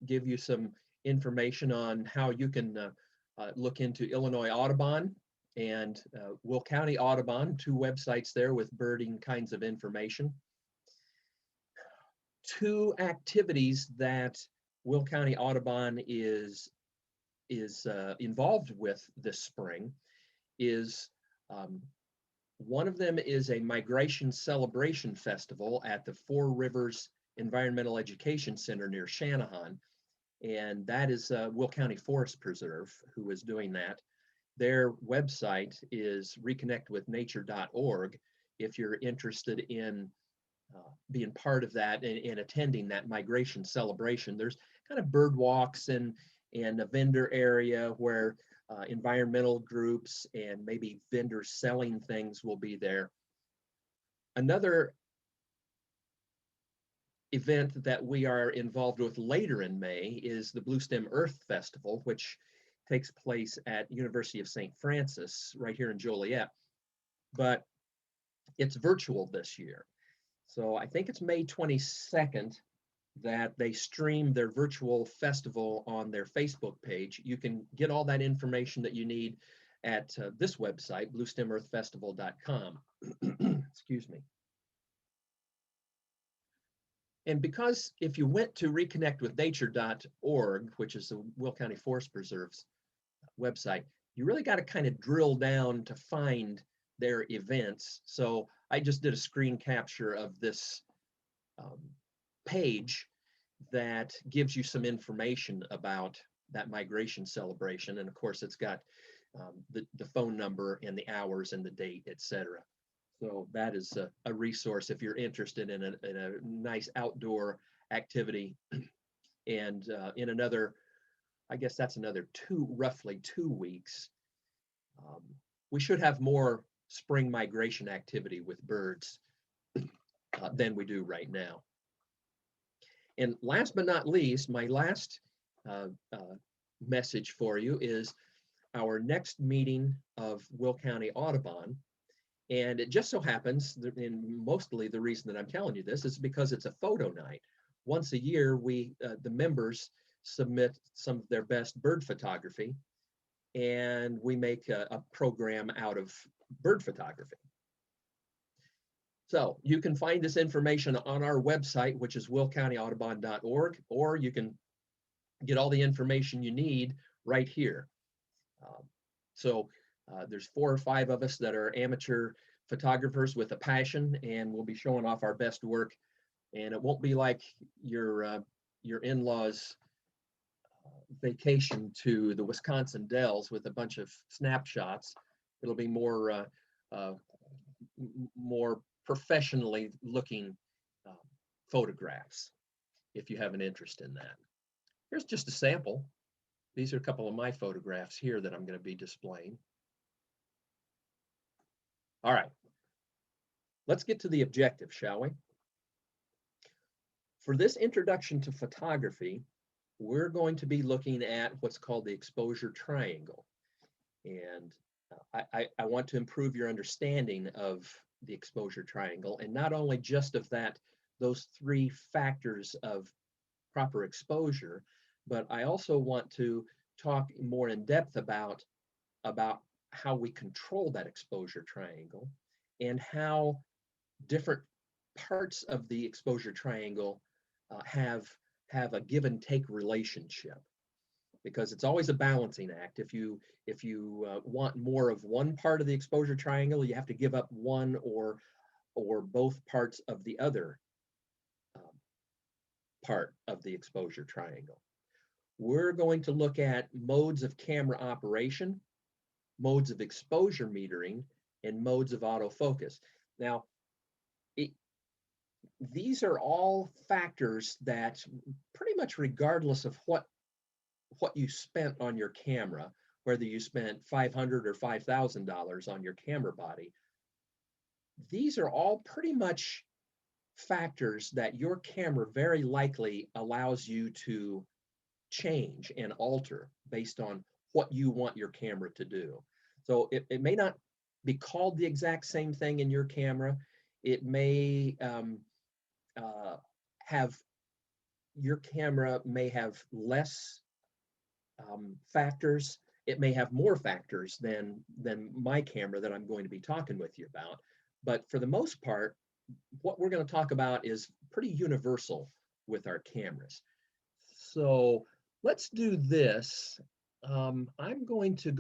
give you some information on how you can look into Illinois Audubon and Will County Audubon, two websites there with birding kinds of information. Two activities that Will County Audubon is involved with this spring is one of them is a migration celebration festival at the Four Rivers Environmental Education Center near Shanahan. And that is Will County Forest Preserve who is doing that. Their website is reconnectwithnature.org if you're interested in being part of that and attending that migration celebration. There's kind of bird walks and a vendor area where environmental groups and maybe vendors selling things will be there. Another event that we are involved with later in May is the Blue Stem Earth Festival, which takes place at University of St. Francis right here in Joliet, but it's virtual this year. So I think it's May 22nd that they stream their virtual festival on their Facebook page. You can get all that information that you need at this website, bluestemearthfestival.com. Excuse me. And because if you went to reconnectwithnature.org, which is the Will County Forest Preserve's website, you really got to kind of drill down to find their events. So I just did a screen capture of this page that gives you some information about that migration celebration. And of course, it's got the phone number and the hours and the date, etc. So that is a resource if you're interested in a nice outdoor activity. And in another, I guess that's another roughly 2 weeks, we should have more spring migration activity with birds than we do right now. And last but not least, my last message for you is our next meeting of Will County Audubon. And it just so happens, and mostly the reason that I'm telling you this is because it's a photo night. Once a year, the members submit some of their best bird photography, and we make a program out of bird photography. So you can find this information on our website, which is willcountyaudubon.org, or you can get all the information you need right here. There's 4 or 5 of us that are amateur photographers with a passion, and we'll be showing off our best work. And it won't be like your in-laws vacation to the Wisconsin Dells with a bunch of snapshots. It'll be more professionally looking photographs if you have an interest in that. Here's just a sample. These are a couple of my photographs here that I'm going to be displaying. All right, let's get to the objective, shall we? For this introduction to photography, we're going to be looking at what's called the exposure triangle. And I want to improve your understanding of the exposure triangle, and not only just of those 3 factors of proper exposure, but I also want to talk more in depth about how we control that exposure triangle and how different parts of the exposure triangle have a give and take relationship, because it's always a balancing act. If you want more of one part of the exposure triangle, you have to give up one or both parts of the other part of the exposure triangle. We're going to look at modes of camera operation, modes of exposure metering, and modes of autofocus. Now, these are all factors that pretty much regardless of what you spent on your camera, whether you spent $500 or $5,000 on your camera body, these are all pretty much factors that your camera very likely allows you to change and alter based on what you want your camera to do. So it may not be called the exact same thing in your camera. It may have your camera may have less factors. It may have more factors than my camera that I'm going to be talking with you about. But for the most part, what we're going to talk about is pretty universal with our cameras. So let's do this. I'm going to,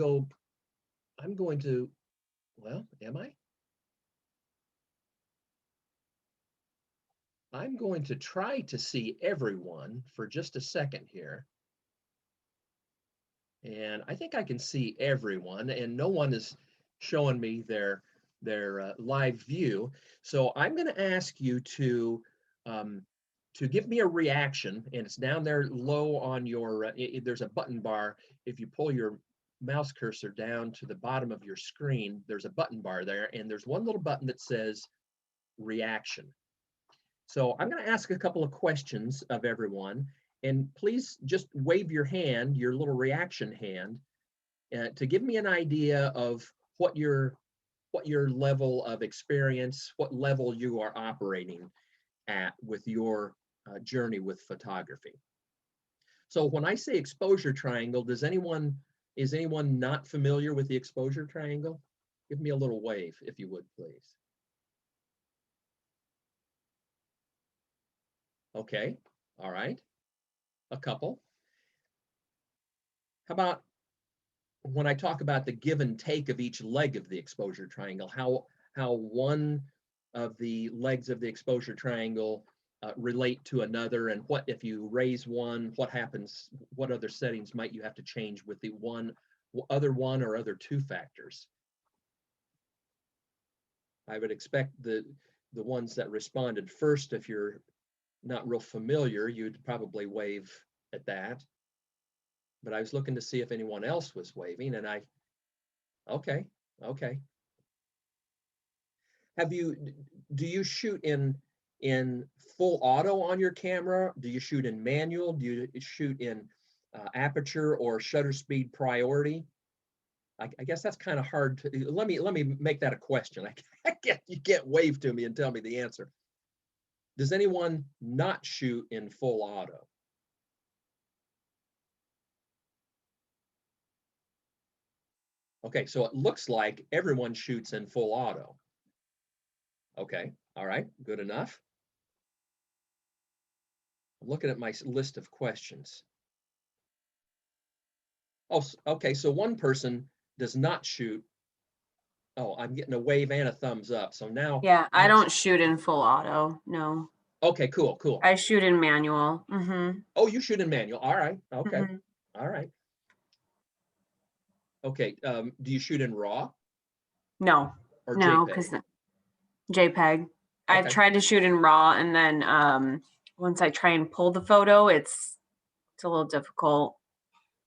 well, am I? I'm going to try to see everyone for just a second here. And I think I can see everyone, and no one is showing me their live view. So I'm going to ask you to give me a reaction, and it's down there low on your, there's a button bar. If you pull your mouse cursor down to the bottom of your screen, there's a button bar there, and there's one little button that says reaction. So I'm going to ask a couple of questions of everyone, and please just wave your hand, your little reaction hand, to give me an idea of what your level of experience, what level you are operating at with your journey with photography. So when I say exposure triangle, is anyone not familiar with the exposure triangle? Give me a little wave, if you would, please. Okay, all right, a couple. How about when I talk about the give and take of each leg of the exposure triangle, how one of the legs of the exposure triangle relate to another, and what if you raise one, what happens, what other settings might you have to change with the other one or other two factors? I would expect the ones that responded first, if you're not real familiar, you'd probably wave at that. But I was looking to see if anyone else was waving, and okay. Do you shoot in full auto on your camera? Do you shoot in manual? Do you shoot in aperture or shutter speed priority? I guess that's kind of hard to, let me make that a question. You can't wave to me and tell me the answer. Does anyone not shoot in full auto? Okay, so it looks like everyone shoots in full auto. Okay, all right, good enough. I'm looking at my list of questions. Oh, okay, so one person does not shoot. Oh, I'm getting a wave and a thumbs up. So now. Yeah, I don't shoot in full auto, no. Okay, cool. I shoot in manual. Mm-hmm. Oh, you shoot in manual. All right, okay, mm-hmm. All right. Okay, do you shoot in RAW? No, or no, because JPEG. Okay. I've tried to shoot in RAW, and then once I try and pull the photo, it's a little difficult.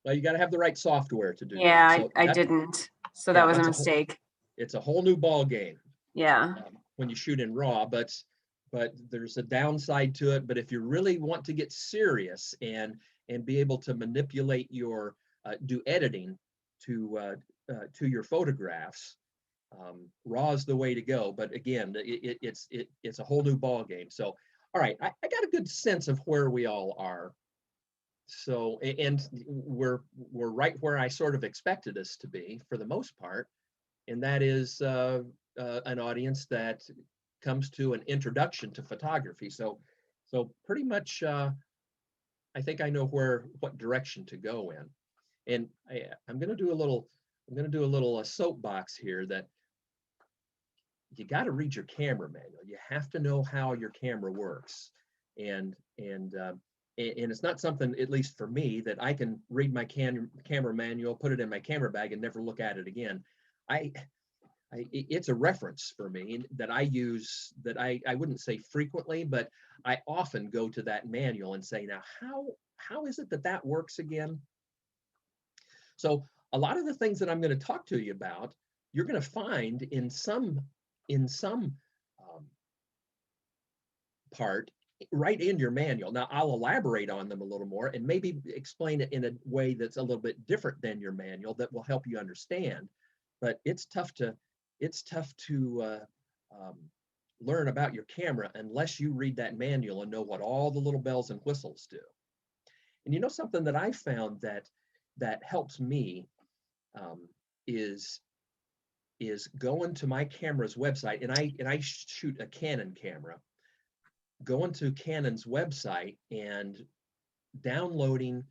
Well, you got to have the right software to do that. So I didn't. So that was a mistake. It's a whole new ball game. Yeah. When you shoot in RAW, but there's a downside to it. But if you really want to get serious and be able to manipulate your do editing to your photographs, RAW is the way to go. But again, it's a whole new ball game. So all right, I got a good sense of where we all are. So, and we're right where I sort of expected us to be for the most part, and that is an audience that comes to an introduction to photography. So pretty much, I think I know what direction to go in, and I'm going to do a little soapbox here that you got to read your camera manual. You have to know how your camera works, and it's not something, at least for me, that I can read my camera manual, put it in my camera bag, and never look at it again. It's a reference for me that I use, that I wouldn't say frequently, but I often go to that manual and say, now, how is it that works again? So a lot of the things that I'm going to talk to you about, you're going to find in some part right in your manual. Now, I'll elaborate on them a little more and maybe explain it in a way that's a little bit different than your manual that will help you understand. But it's tough to learn about your camera unless you read that manual and know what all the little bells and whistles do. And you know, something that I found that helps me um, is going to my camera's website, and I shoot a Canon camera, going to Canon's website and downloading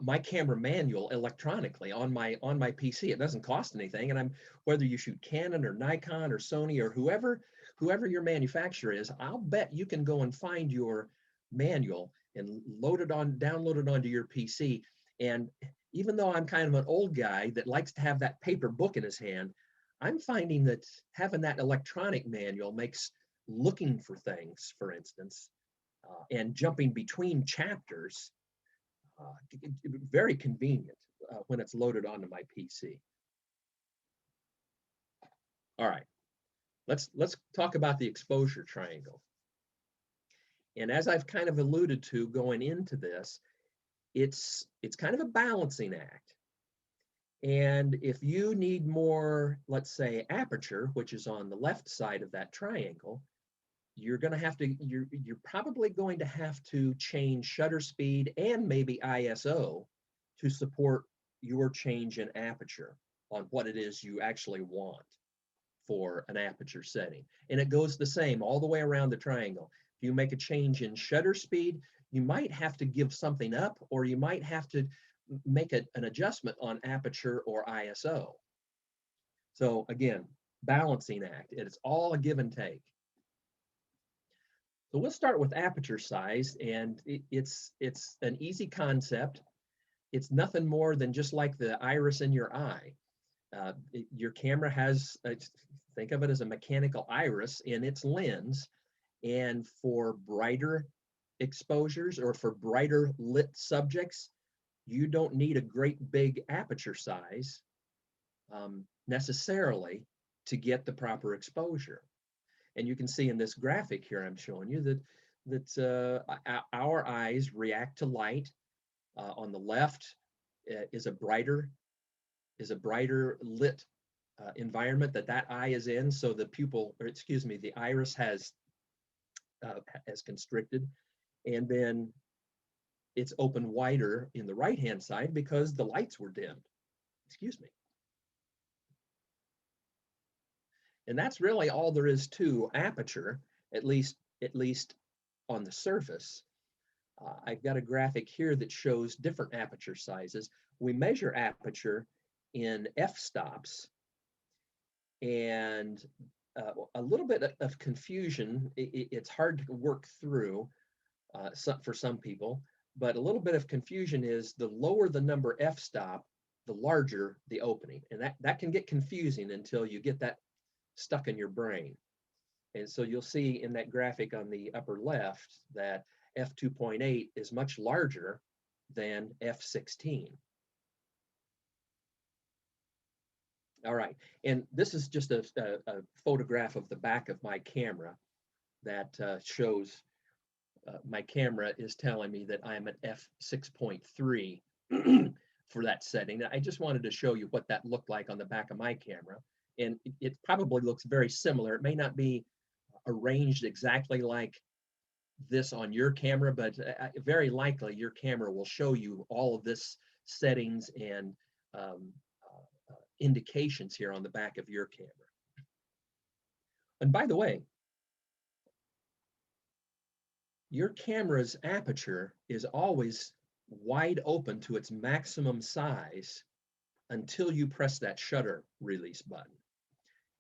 my camera manual electronically on my PC. It doesn't cost anything, and whether you shoot Canon or Nikon or Sony or whoever your manufacturer is, I'll bet you can go and find your manual and download it onto your PC. And even though I'm kind of an old guy that likes to have that paper book in his hand, I'm finding that having that electronic manual makes looking for things, for instance, and jumping between chapters very convenient when it's loaded onto my PC. All right, let's talk about the exposure triangle. And as I've kind of alluded to going into this, it's kind of a balancing act. And if you need more, let's say, aperture, which is on the left side of that triangle, you're probably going to have to change shutter speed and maybe ISO to support your change in aperture on what it is you actually want for an aperture setting. And it goes the same all the way around the triangle. If you make a change in shutter speed, you might have to give something up, or you might have to make an adjustment on aperture or ISO. So again, balancing act. It's all a give and take. So we'll start with aperture size, and it's an easy concept. It's nothing more than just like the iris in your eye. Your camera has, think of it as a mechanical iris in its lens, and for brighter exposures or for brighter lit subjects, you don't need a great big aperture size necessarily to get the proper exposure. And you can see in this graphic here I'm showing you that our eyes react to light. On the left is a brighter lit environment that eye is in. So the the iris has constricted, and then it's open wider in the right-hand side because the lights were dimmed. Excuse me. And that's really all there is to aperture, at least on the surface. I've got a graphic here that shows different aperture sizes. We measure aperture in f-stops, and a little bit of confusion. It's hard to work through for some people, but a little bit of confusion is the lower the number f-stop, the larger the opening. And that can get confusing until you get that stuck in your brain. And so you'll see in that graphic on the upper left that f2.8 is much larger than f16. All right, and this is just a photograph of the back of my camera that shows my camera is telling me that I'm at f6.3 for that setting. I just wanted to show you what that looked like on the back of my camera. And it probably looks very similar. It may not be arranged exactly like this on your camera, but very likely your camera will show you all of this settings and indications here on the back of your camera. And by the way, your camera's aperture is always wide open to its maximum size until you press that shutter release button.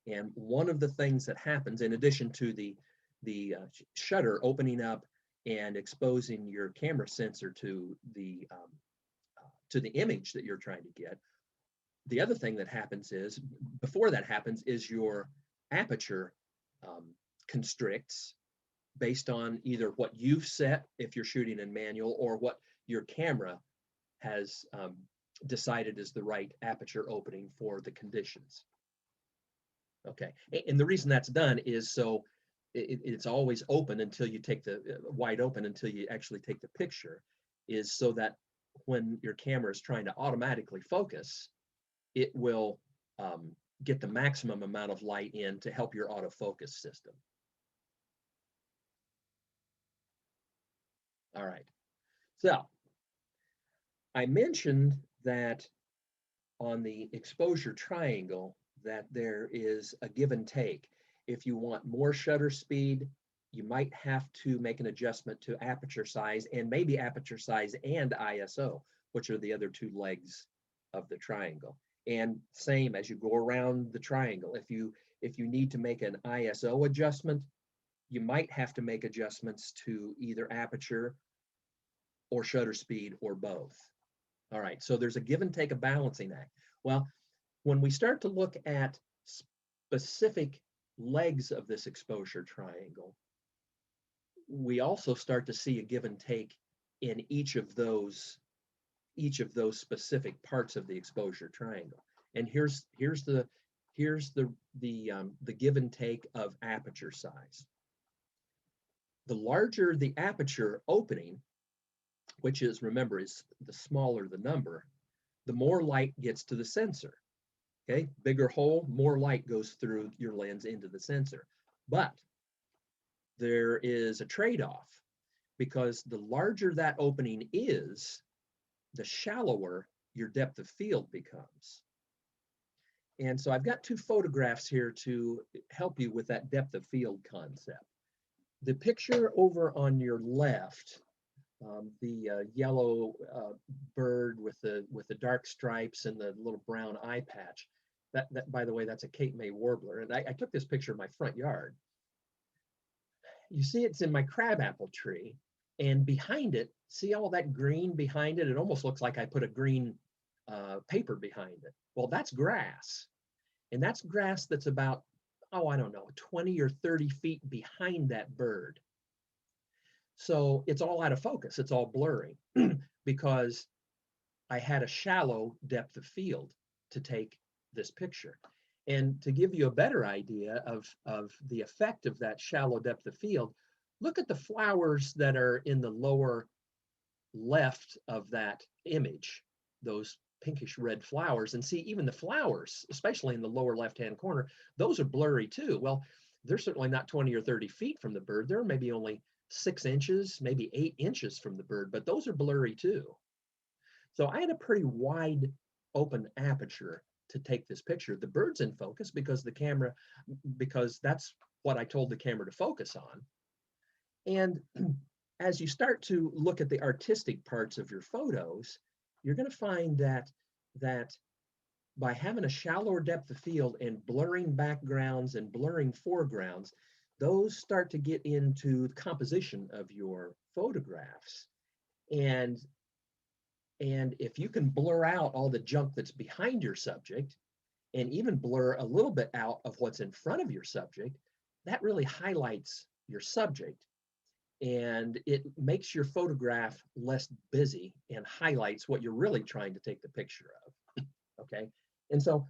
And one of the things that happens, in addition to the shutter opening up and exposing your camera sensor to the image that you're trying to get, the other thing that happens is, before that happens, is your aperture constricts based on either what you've set if you're shooting in manual or what your camera has decided is the right aperture opening for the conditions. Okay, and the reason that's done is so it's always open until you take wide open until you actually take the picture, is so that when your camera is trying to automatically focus, it will get the maximum amount of light in to help your autofocus system. All right. So I mentioned that on the exposure triangle that there is a give and take. If you want more shutter speed, you might have to make an adjustment to aperture size, and maybe aperture size and ISO, which are the other two legs of the triangle. And same as you go around the triangle, if you need to make an ISO adjustment, you might have to make adjustments to either aperture or shutter speed or both. All right, so there's a give and take, a balancing act. Well, when we start to look at specific legs of this exposure triangle, we also start to see a give and take in each of those specific parts of the exposure triangle. And here's the give and take of aperture size. The larger the aperture opening, which is, remember, is the smaller the number, the more light gets to the sensor. Okay, bigger hole, more light goes through your lens into the sensor. But there is a trade-off, because the larger that opening is, the shallower your depth of field becomes. And so I've got two photographs here to help you with that depth of field concept. The picture over on your left, the yellow bird with the dark stripes and the little brown eye patch, that by the way, that's a Cape May warbler. And I took this picture in my front yard. You see it's in my crabapple tree, and behind it, see all that green behind it? It almost looks like I put a green paper behind it. Well, that's grass. And that's grass that's about, oh, I don't know, 20 or 30 feet behind that bird. So it's all out of focus. It's all blurry because I had a shallow depth of field to take this picture. And to give you a better idea of the effect of that shallow depth of field, look at the flowers that are in the lower left of that image, those pinkish red flowers, and see even the flowers, especially in the lower left-hand corner, those are blurry too. Well, they're certainly not 20 or 30 feet from the bird. They're maybe only 6 inches, maybe 8 inches from the bird, but those are blurry too. So I had a pretty wide open aperture to take this picture. The bird's in focus because that's what I told the camera to focus on. And as you start to look at the artistic parts of your photos, you're going to find that by having a shallower depth of field and blurring backgrounds and blurring foregrounds, those start to get into the composition of your photographs. And if you can blur out all the junk that's behind your subject, and even blur a little bit out of what's in front of your subject, that really highlights your subject. And it makes your photograph less busy and highlights what you're really trying to take the picture of. Okay. And so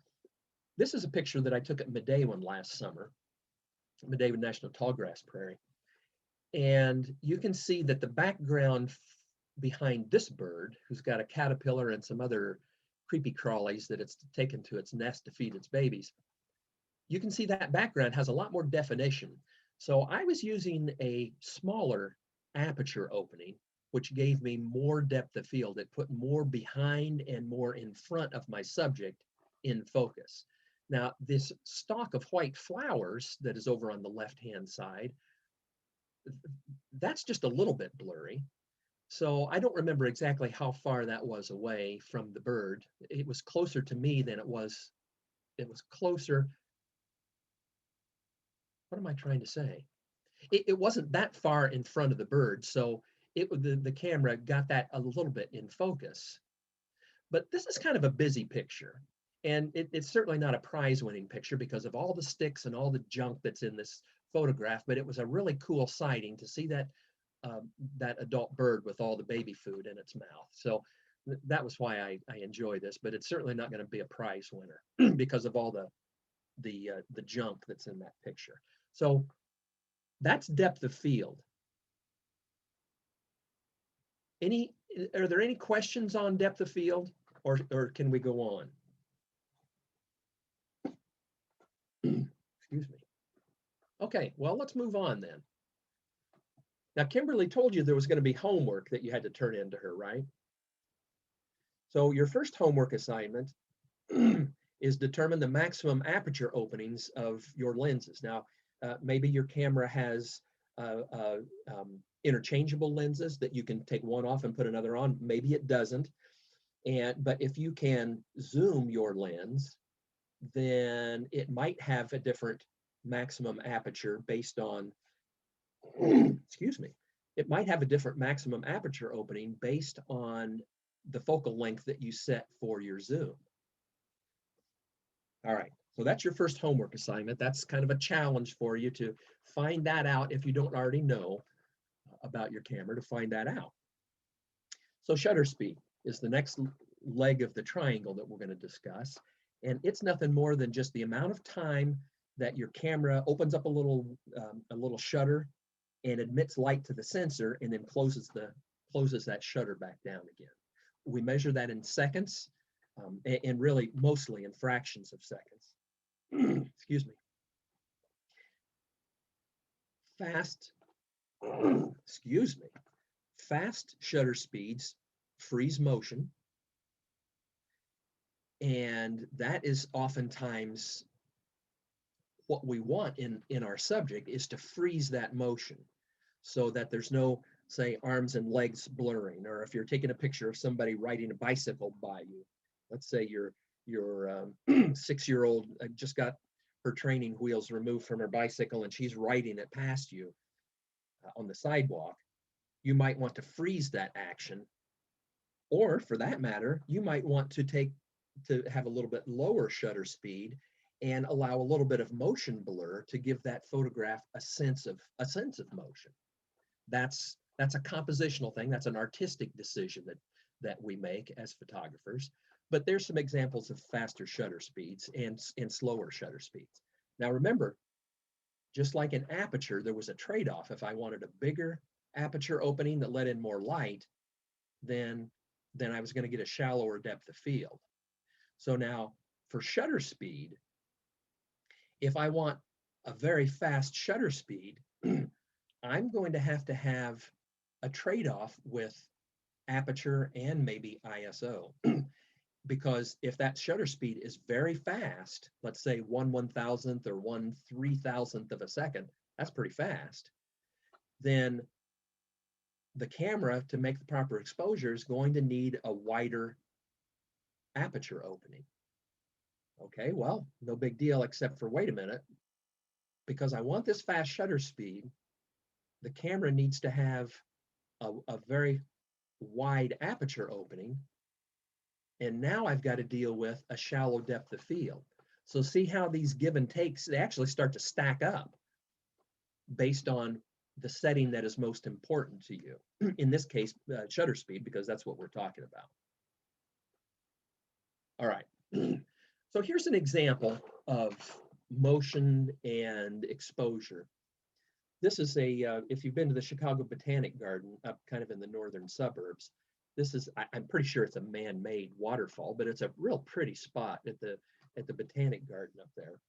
this is a picture that I took at Medewan last summer, Medewan National Tallgrass Prairie. And you can see that the background behind this bird, who's got a caterpillar and some other creepy crawlies that it's taken to its nest to feed its babies, you can see that background has a lot more definition. So I was using a smaller aperture opening, which gave me more depth of field. It put more behind and more in front of my subject in focus. Now, this stalk of white flowers that is over on the left-hand side, that's just a little bit blurry. So I don't remember exactly how far that was away from the bird. It was closer to me than it was closer. What am I trying to say? It wasn't that far in front of the bird, so the camera got that a little bit in focus. But this is kind of a busy picture, and it's certainly not a prize-winning picture because of all the sticks and all the junk that's in this photograph, but it was a really cool sighting to see that adult bird with all the baby food in its mouth. So that was why I enjoy this, but it's certainly not going to be a prize winner because of all the junk that's in that picture. So that's depth of field. Are there any questions on depth of field, or can we go on? Excuse me. Okay, well, let's move on then. Now, Kimberly told you there was going to be homework that you had to turn in to her, right? So your first homework assignment is determine the maximum aperture openings of your lenses. Now, maybe your camera has interchangeable lenses that you can take one off and put another on. Maybe it doesn't. But if you can zoom your lens, then it might have a different maximum aperture based on, excuse me, it might have a different maximum aperture opening based on the focal length that you set for your zoom. All right, so that's your first homework assignment. That's kind of a challenge for you to find that out if you don't already know about your camera, to find that out. So shutter speed is the next leg of the triangle that we're going to discuss. And it's nothing more than just the amount of time that your camera opens up a little shutter and admits light to the sensor and then closes that shutter back down again. We measure that in seconds, and really mostly in fractions of seconds. Excuse me. Fast shutter speeds freeze motion, and that is oftentimes what we want in our subject, is to freeze that motion so that there's no, say, arms and legs blurring. Or if you're taking a picture of somebody riding a bicycle by you, let's say your 6-year-old just got her training wheels removed from her bicycle and she's riding it past you on the sidewalk, you might want to freeze that action. Or for that matter, you might want to have a little bit lower shutter speed and allow a little bit of motion blur to give that photograph a sense of motion. That's a compositional thing. That's an artistic decision that we make as photographers. But there's some examples of faster shutter speeds and slower shutter speeds. Now remember, just like in aperture, there was a trade-off. If I wanted a bigger aperture opening that let in more light, then I was going to get a shallower depth of field. So now for shutter speed, if I want a very fast shutter speed, I'm going to have a trade-off with aperture and maybe ISO. Because if that shutter speed is very fast, let's say 1/1000th or 1/3000th of a second, that's pretty fast, then the camera, to make the proper exposure, is going to need a wider aperture opening. Okay, well, no big deal, except for, wait a minute, because I want this fast shutter speed, the camera needs to have a very wide aperture opening. And now I've got to deal with a shallow depth of field. So see how these give and takes, they actually start to stack up based on the setting that is most important to you. In this case, shutter speed, because that's what we're talking about. All right. So here's an example of motion and exposure. This is if you've been to the Chicago Botanic Garden up kind of in the northern suburbs, this is, I'm pretty sure it's a man-made waterfall, but it's a real pretty spot at the Botanic Garden up there.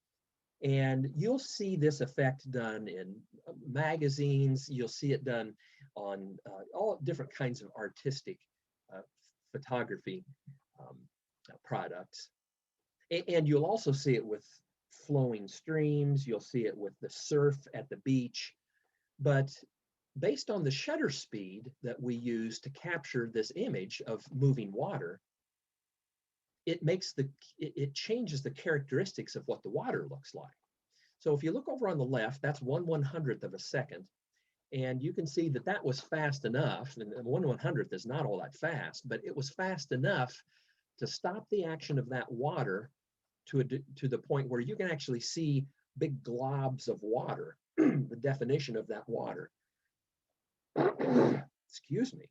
And you'll see this effect done in magazines. You'll see it done on all different kinds of artistic photography products. And you'll also see it with flowing streams. You'll see it with the surf at the beach. But based on the shutter speed that we use to capture this image of moving water, it changes the characteristics of what the water looks like. So if you look over on the left, that's 1/100th of a second. And you can see that that was fast enough, and 1/100th is not all that fast, but it was fast enough to stop the action of that water to the point where you can actually see big globs of water, the definition of that water. Excuse me.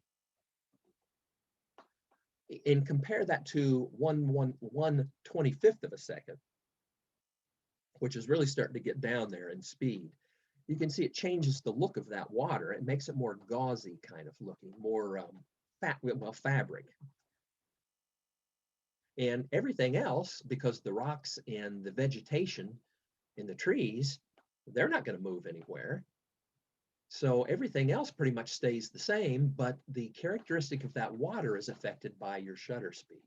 And compare that to 1/125th of a second, which is really starting to get down there in speed. You can see it changes the look of that water. It makes it more gauzy kind of looking, more fabric. And everything else, because the rocks and the vegetation and the trees, they're not going to move anywhere. So everything else pretty much stays the same, but the characteristic of that water is affected by your shutter speed.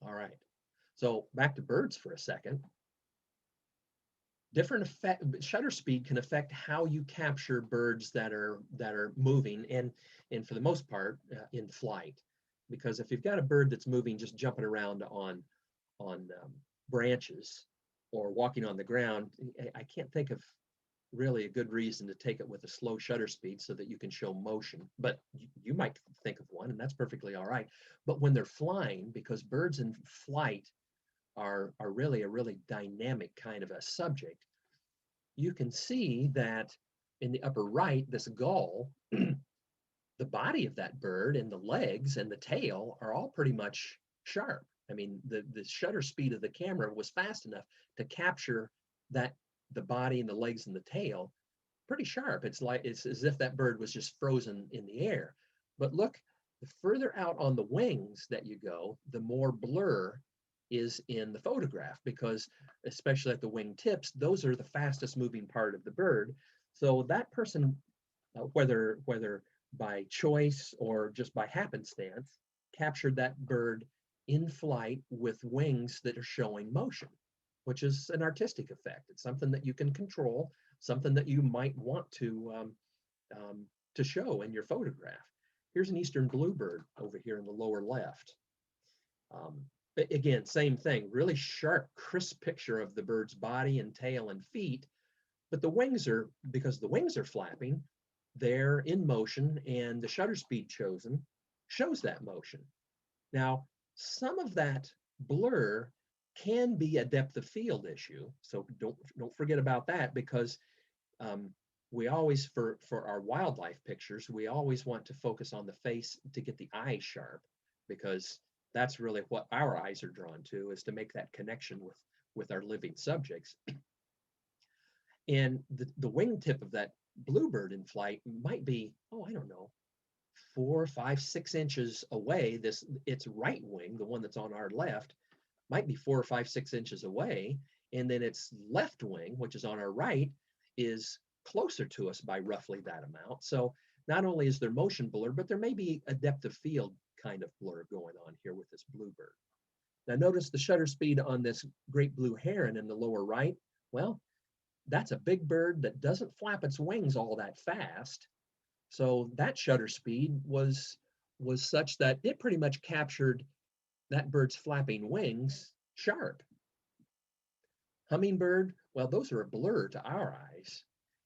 All right, so back to birds for a second. Different shutter speed can affect how you capture birds that are moving and for the most part in flight. Because if you've got a bird that's moving, just jumping around on branches or walking on the ground, I can't think of really a good reason to take it with a slow shutter speed so that you can show motion. But you might think of one, and that's perfectly all right. But when they're flying, because birds in flight are really a really dynamic kind of a subject, you can see that in the upper right, this gull, the body of that bird and the legs and the tail are all pretty much sharp. I mean, the shutter speed of the camera was fast enough to capture that the body and the legs and the tail pretty sharp. It's as if that bird was just frozen in the air. But look, the further out on the wings that you go, the more blur is in the photograph, because especially at the wing tips, those are the fastest moving part of the bird. So that person, whether by choice or just by happenstance, captured that bird in flight with wings that are showing motion, which is an artistic effect. It's something that you can control, something that you might want to show in your photograph. Here's an eastern bluebird over here in the lower left. Again, same thing, really sharp, crisp picture of the bird's body and tail and feet, but the wings are, because the wings are flapping, they're in motion, and the shutter speed chosen shows that motion. Now, some of that blur can be a depth of field issue, so don't forget about that, because we always, for our wildlife pictures, we always want to focus on the face to get the eyes sharp, because that's really what our eyes are drawn to, is to make that connection with our living subjects. And the wingtip of that bluebird in flight might be, oh, I don't know, 4, 5, 6 inches away. Its right wing, the one that's on our left, might be 4 or 5, 6 inches away, and then its left wing, which is on our right, is closer to us by roughly that amount. So not only is there motion blur, but there may be a depth of field kind of blur going on here with this bluebird. Now notice the shutter speed on this great blue heron in the lower right. Well, that's a big bird that doesn't flap its wings all that fast. So that shutter speed was such that it pretty much captured that bird's flapping wings sharp. Hummingbird, well, those are a blur to our eyes.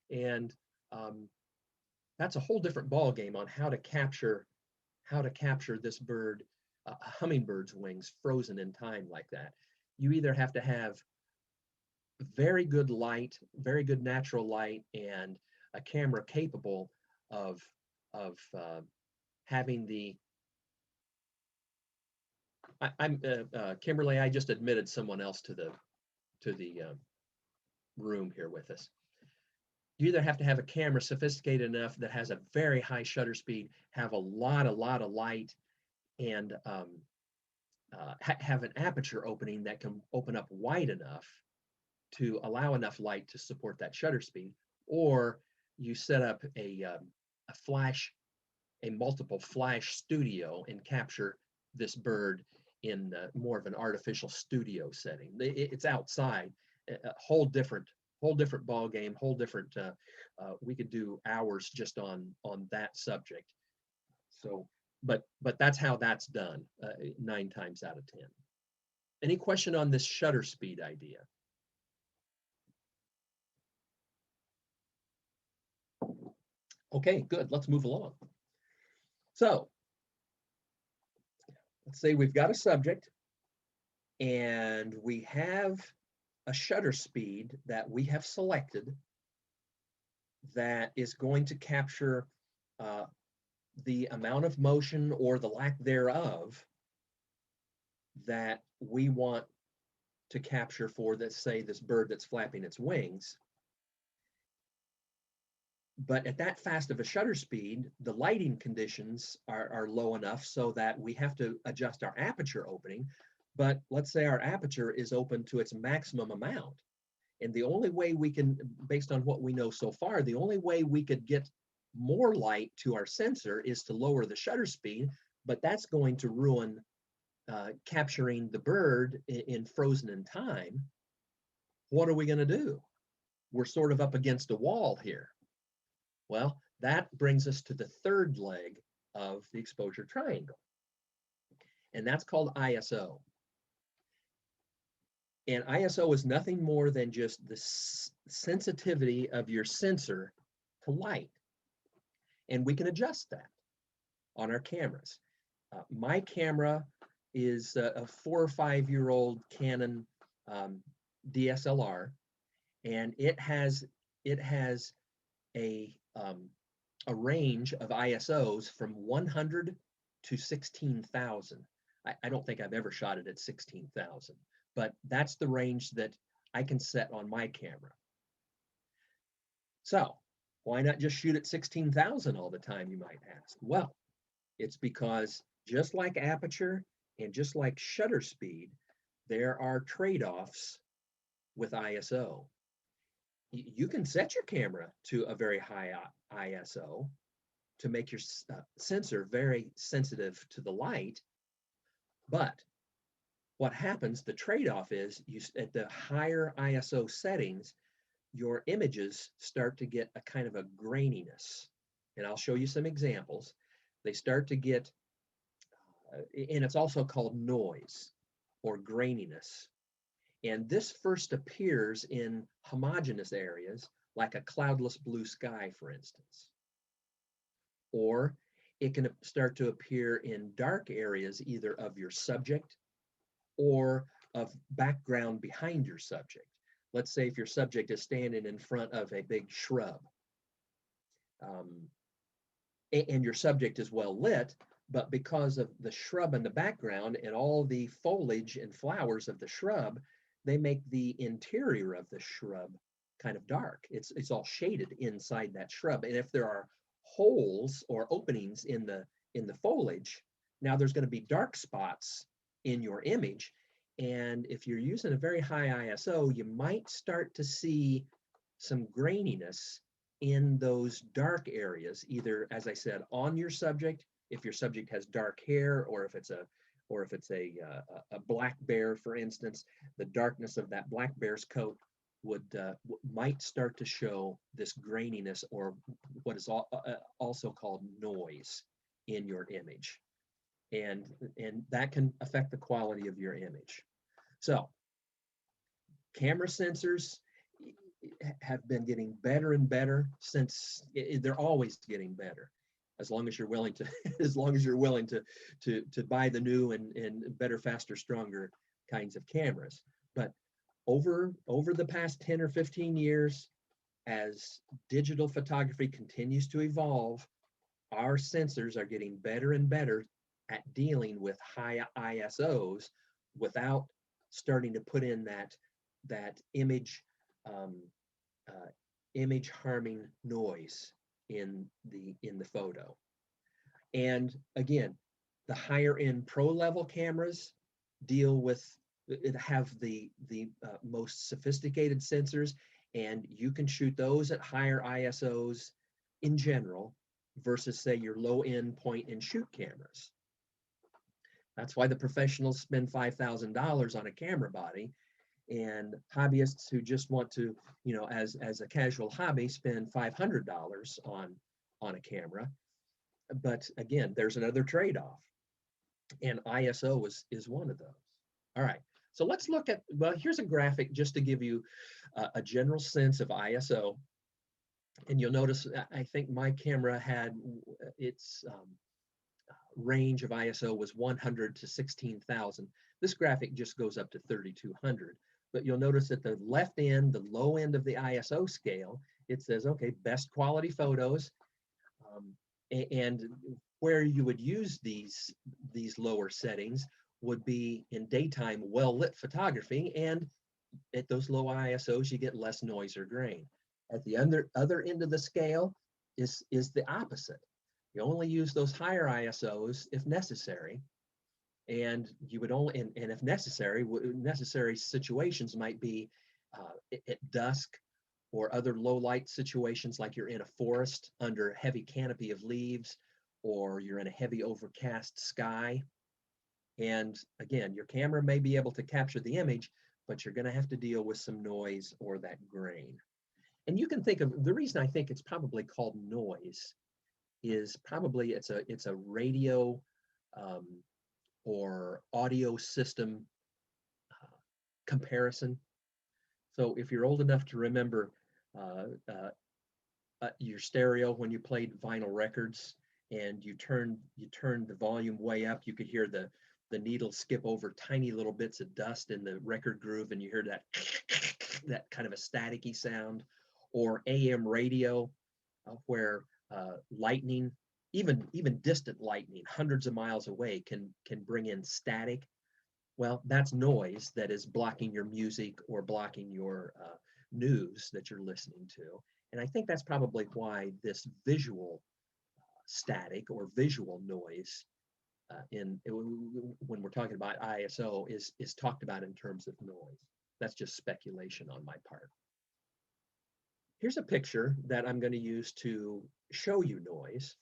And that's a whole different ball game on how to capture this bird, a hummingbird's wings frozen in time like that. You either have to have very good light, very good natural light, and a camera capable of having the. Kimberly, I just admitted someone else to the room here with us. You either have to have a camera sophisticated enough that has a very high shutter speed, have a lot of light, and have an aperture opening that can open up wide enough to allow enough light to support that shutter speed, or you set up a multiple flash studio and capture this bird in more of an artificial studio setting. It's outside, a whole different ball game, whole different. We could do hours just on that subject. So, but that's how that's done 9 times out of 10. Any question on this shutter speed idea? Okay, good. Let's move along. So, let's say we've got a subject and we have a shutter speed that we have selected that is going to capture the amount of motion or the lack thereof that we want to capture for, let's say, this bird that's flapping its wings. But at that fast of a shutter speed, the lighting conditions are low enough so that we have to adjust our aperture opening. But let's say our aperture is open to its maximum amount. And the only way we can, based on what we know so far, the only way we could get more light to our sensor is to lower the shutter speed, but that's going to ruin capturing the bird in frozen in time. What are we going to do? We're sort of up against a wall here. Well, that brings us to the third leg of the exposure triangle, and that's called ISO. And ISO is nothing more than just the sensitivity of your sensor to light. And we can adjust that on our cameras. My camera is a 4 or 5 year old Canon DSLR, and it has a range of ISOs from 100 to 16,000. I don't think I've ever shot it at 16,000, but that's the range that I can set on my camera. So why not just shoot at 16,000 all the time, you might ask? Well, it's because just like aperture and just like shutter speed, there are trade-offs with ISO. You can set your camera to a very high ISO to make your sensor very sensitive to the light, but what happens, the trade-off is at the higher ISO settings, your images start to get a kind of a graininess. And I'll show you some examples. They start to get, and it's also called noise or graininess. And this first appears in homogeneous areas, like a cloudless blue sky, for instance. Or it can start to appear in dark areas, either of your subject or of background behind your subject. Let's say if your subject is standing in front of a big shrub, and your subject is well lit, but because of the shrub in the background and all the foliage and flowers of the shrub, they make the interior of the shrub kind of dark. It's all shaded inside that shrub. And if there are holes or openings in the foliage, now there's going to be dark spots in your image. And if you're using a very high ISO, you might start to see some graininess in those dark areas, either, as I said, on your subject, if your subject has dark hair, or if it's a black bear, for instance, the darkness of that black bear's coat might start to show this graininess, or what is also called noise, in your image. And that can affect the quality of your image. So camera sensors have been getting better and better since they're always getting better, as long as you're willing to to buy the new and better, faster, stronger kinds of cameras. But over the past 10 or 15 years, as digital photography continues to evolve, our sensors are getting better and better at dealing with high ISOs without starting to put in that image harming noise in the photo. And again, the higher end pro level cameras have the most sophisticated sensors, and you can shoot those at higher ISOs in general versus, say, your low end point and shoot cameras. That's why the professionals spend $5,000 on a camera body, and hobbyists who just want to, as a casual hobby, spend $500 on a camera. But again, there's another trade-off, and ISO is one of those. All right, so let's look at, well, here's a graphic just to give you a general sense of ISO. And you'll notice, I think my camera had its range of ISO was 100 to 16,000. This graphic just goes up to 3,200. But you'll notice at the left end, the low end of the ISO scale, it says, okay, best quality photos. And where you would use these lower settings would be in daytime well-lit photography, and at those low ISOs, you get less noise or grain. At the other end of the scale is the opposite. You only use those higher ISOs if necessary, And you would only, and if necessary, necessary situations might be at dusk or other low light situations, like you're in a forest under a heavy canopy of leaves, or you're in a heavy overcast sky. And again, your camera may be able to capture the image, but you're going to have to deal with some noise or that grain. And you can think of the reason I think it's probably called noise is probably it's a radio um, or audio system comparison. So if you're old enough to remember uh, uh, your stereo when you played vinyl records and you turned the volume way up, you could hear the needle skip over tiny little bits of dust in the record groove, and you hear that that kind of a staticky sound. Or AM radio, where lightning, even distant lightning, hundreds of miles away, can bring in static. Well, that's noise that is blocking your music or blocking your news that you're listening to. And I think that's probably why this visual static or visual noise when we're talking about ISO is talked about in terms of noise. That's just speculation on my part. Here's a picture that I'm going to use to show you noise.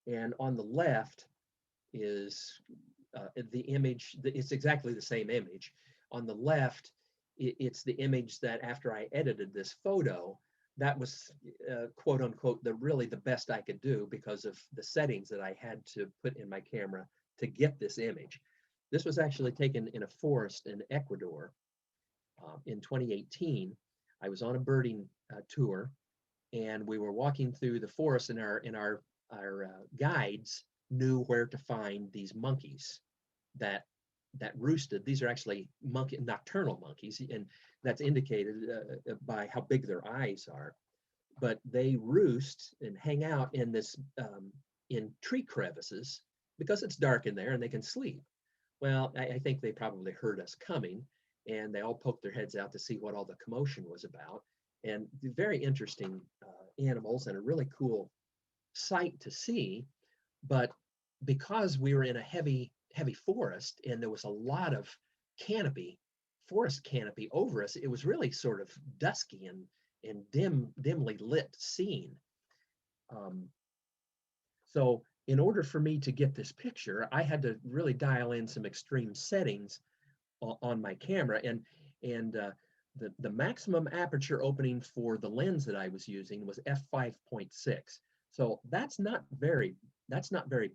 And on the left is the image. It's exactly the same image. On the left, it's the image that after I edited this photo, that was quote unquote really the best I could do because of the settings that I had to put in my camera to get this image. This was actually taken in a forest in Ecuador in 2018. I was on a birding tour, and we were walking through the forest, and our guides knew where to find these monkeys that roosted. These are actually nocturnal monkeys, and that's indicated by how big their eyes are. But they roost and hang out in this in tree crevices because it's dark in there and they can sleep. Well, I think they probably heard us coming, and they all poked their heads out to see what all the commotion was about. And very interesting animals and a really cool sight to see. But because we were in a heavy forest and there was a lot of forest canopy over us, it was really sort of dusky and dimly lit scene. So in order for me to get this picture, I had to really dial in some extreme settings on my camera, and the maximum aperture opening for the lens that I was using was f5.6. So that's not very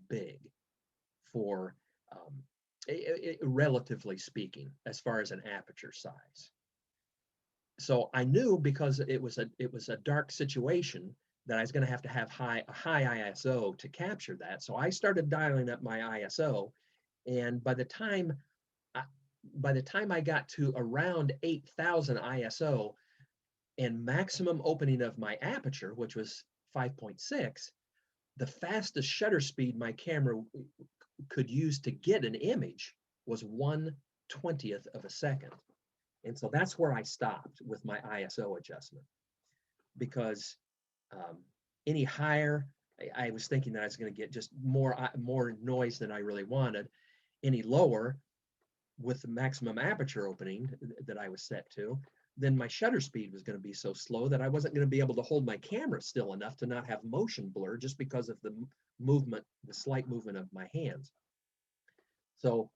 big for relatively speaking, as far as an aperture size. So I knew, because it was a dark situation, that I was going to have a high ISO to capture that. So I started dialing up my ISO, and by the time I got to around 8,000 ISO and maximum opening of my aperture, which was 5.6, the fastest shutter speed my camera could use to get an image was 1/20th of a second. And so that's where I stopped with my ISO adjustment, because any higher, I was thinking that I was going to get just more noise than I really wanted. Any lower, with the maximum aperture opening that I was set to, then my shutter speed was going to be so slow that I wasn't going to be able to hold my camera still enough to not have motion blur, just because of the slight movement of my hands. So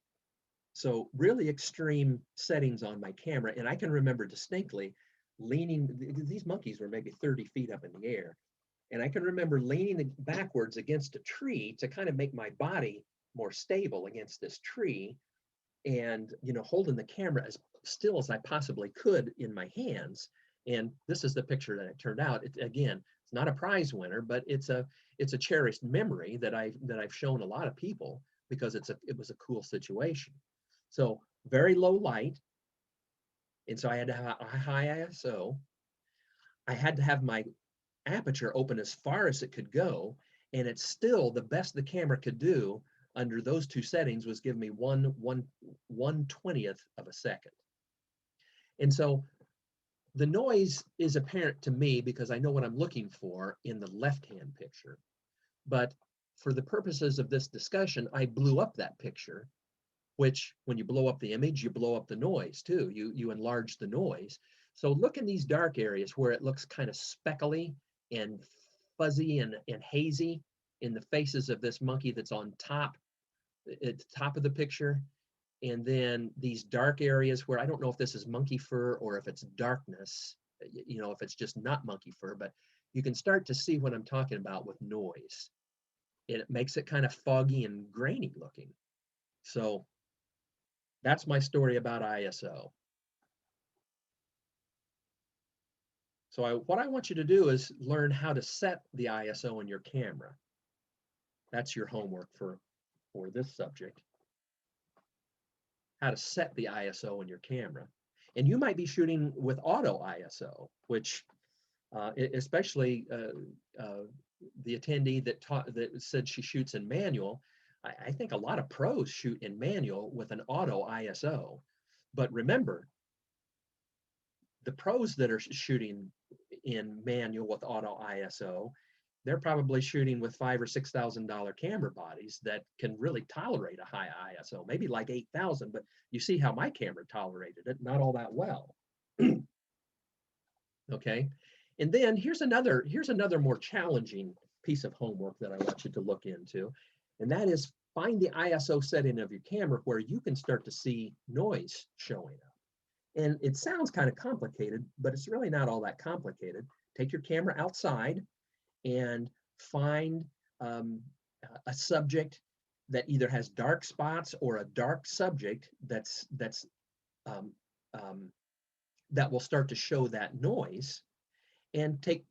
really extreme settings on my camera. And I can remember distinctly these monkeys were maybe 30 feet up in the air. And I can remember leaning backwards against a tree to kind of make my body more stable against this tree, and holding the camera as still as I possibly could in my hands. And this is the picture that it turned out. Again, it's not a prize winner, but it's a cherished memory that I've shown a lot of people, because it was a cool situation. So very low light, and so I had to have a high ISO. I had to have my aperture open as far as it could go, and it's still the best the camera could do under those two settings was give me 1/20th of a second. And so the noise is apparent to me because I know what I'm looking for in the left-hand picture. But for the purposes of this discussion, I blew up that picture, which when you blow up the image, you blow up the noise too. You enlarge the noise. So look in these dark areas where it looks kind of speckly and fuzzy and hazy in the faces of this monkey that's on top, at the top of the picture. And then these dark areas where I don't know if this is monkey fur or if it's darkness, you know, if it's just not monkey fur, but you can start to see what I'm talking about with noise. And it makes it kind of foggy and grainy looking. So that's my story about ISO. So what I want you to do is learn how to set the ISO in your camera. That's your homework for this subject. How to set the ISO in your camera. And you might be shooting with auto ISO, which especially the attendee that said she shoots in manual, I think a lot of pros shoot in manual with an auto ISO. But remember, the pros that are shooting in manual with auto ISO, they're probably shooting with $5,000 or $6,000 camera bodies that can really tolerate a high ISO, maybe like 8,000, but you see how my camera tolerated it, not all that well. Okay, and then here's another more challenging piece of homework that I want you to look into, and that is find the ISO setting of your camera where you can start to see noise showing up. And it sounds kind of complicated, but it's really not all that complicated. Take your camera outside and find a subject that either has dark spots or a dark subject that will start to show that noise, and take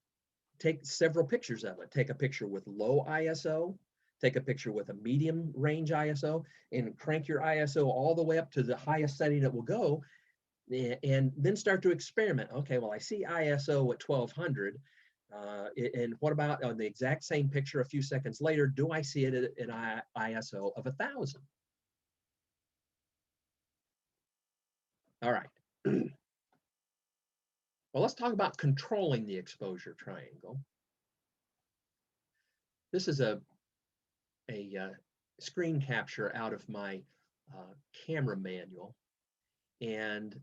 several pictures of it. Take a picture with low ISO, take a picture with a medium range ISO, and crank your ISO all the way up to the highest setting it will go, and then start to experiment. Okay, well, I see ISO at 1200, and what about on the exact same picture a few seconds later, do I see it at an ISO of 1,000? All right. Well, let's talk about controlling the exposure triangle. This is a screen capture out of my camera manual. And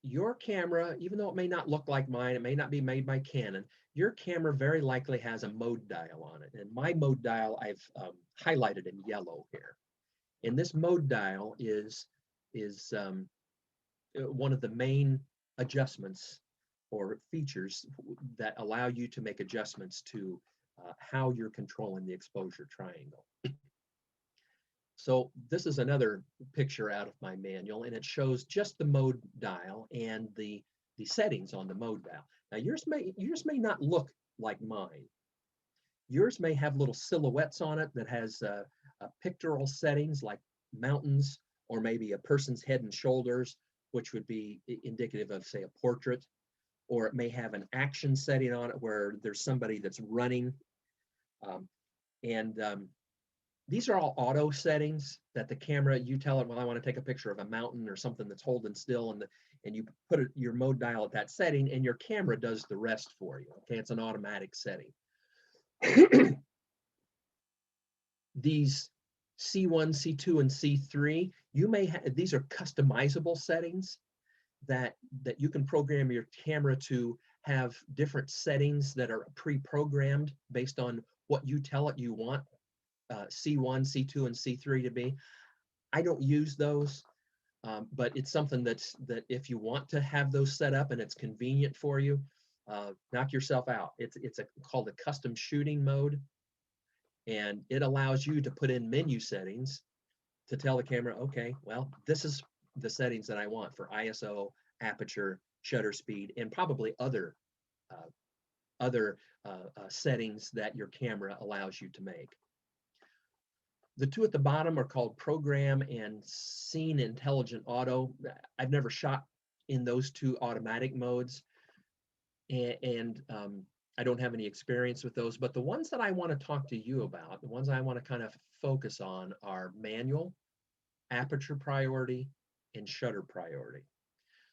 your camera, even though it may not look like mine, it may not be made by Canon, your camera very likely has a mode dial on it. And my mode dial I've highlighted in yellow here. And this mode dial is one of the main adjustments or features that allow you to make adjustments to how you're controlling the exposure triangle. So this is another picture out of my manual, and it shows just the mode dial and the settings on the mode dial. Now yours may not look like mine. Yours may have little silhouettes on it that has pictorial settings like mountains, or maybe a person's head and shoulders, which would be indicative of, say, a portrait. Or it may have an action setting on it where there's somebody that's running. These are all auto settings that the camera, you tell it, well, I want to take a picture of a mountain or something that's holding still, and you put your mode dial at that setting, and your camera does the rest for you. Okay, it's an automatic setting. These C1, C2, and C3, you may have, these are customizable settings that you can program your camera to have different settings that are pre-programmed based on what you tell it you want C1, C2, and C3 to be. I don't use those, but it's something that if you want to have those set up and it's convenient for you, knock yourself out. It's called a custom shooting mode, and it allows you to put in menu settings to tell the camera, okay, well, this is the settings that I want for ISO, aperture, shutter speed, and probably other settings that your camera allows you to make. The two at the bottom are called Program and Scene Intelligent Auto. I've never shot in those two automatic modes, and I don't have any experience with those, but the ones that I want to talk to you about, the ones I want to kind of focus on, are manual, aperture priority, and shutter priority.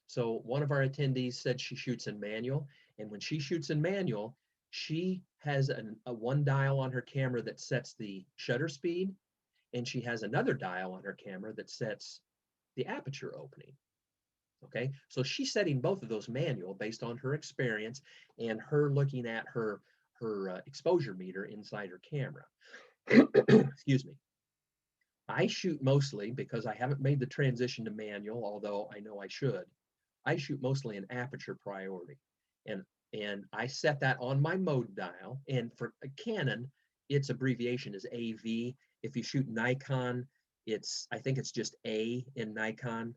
So one of our attendees said she shoots in manual, and when she shoots in manual, She has a one dial on her camera that sets the shutter speed, and she has another dial on her camera that sets the aperture opening. Okay, so she's setting both of those manual based on her experience and her looking at her exposure meter inside her camera. Excuse me. I shoot mostly, because I haven't made the transition to manual, although I know I should. I shoot mostly an aperture priority, and I set that on my mode dial. And for Canon, its abbreviation is AV. If you shoot Nikon, I think it's just A in Nikon.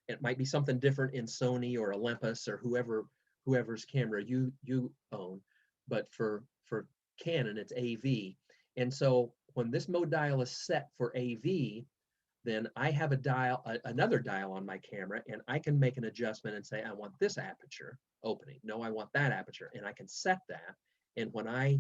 It might be something different in Sony or Olympus or whoever's camera you own, but for Canon it's AV. And so when this mode dial is set for AV, then I have another dial on my camera, and I can make an adjustment and say, I want this aperture opening. No, I want that aperture, and I can set that. And when I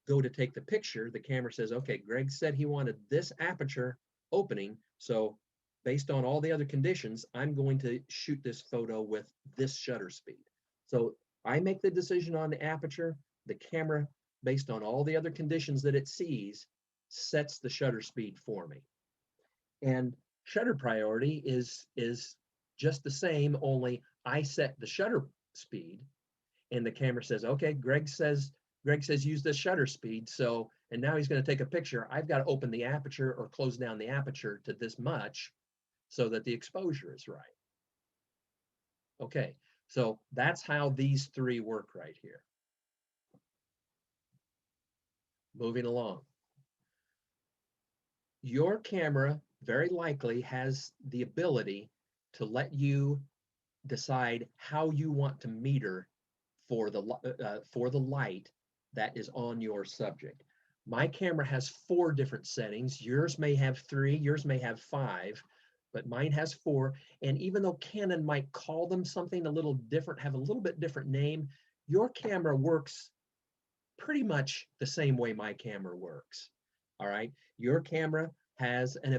go to take the picture, the camera says, okay, Greg said he wanted this aperture opening, so based on all the other conditions, I'm going to shoot this photo with this shutter speed. So I make the decision on the aperture. The camera, based on all the other conditions that it sees, sets the shutter speed for me. And shutter priority is just the same, only I set the shutter speed, and the camera says, okay, Greg says use this shutter speed. So, and now he's going to take a picture. I've got to open the aperture or close down the aperture to this much so that the exposure is right. Okay, so that's how these three work right here. Moving along. Your camera very likely has the ability to let you decide how you want to meter for the light that is on your subject. My camera has 4 different settings. Yours may have 3, yours may have 5, but mine has 4. And even though Canon might call them something a little different, have a little bit different name, your camera works pretty much the same way my camera works. All right, your camera has an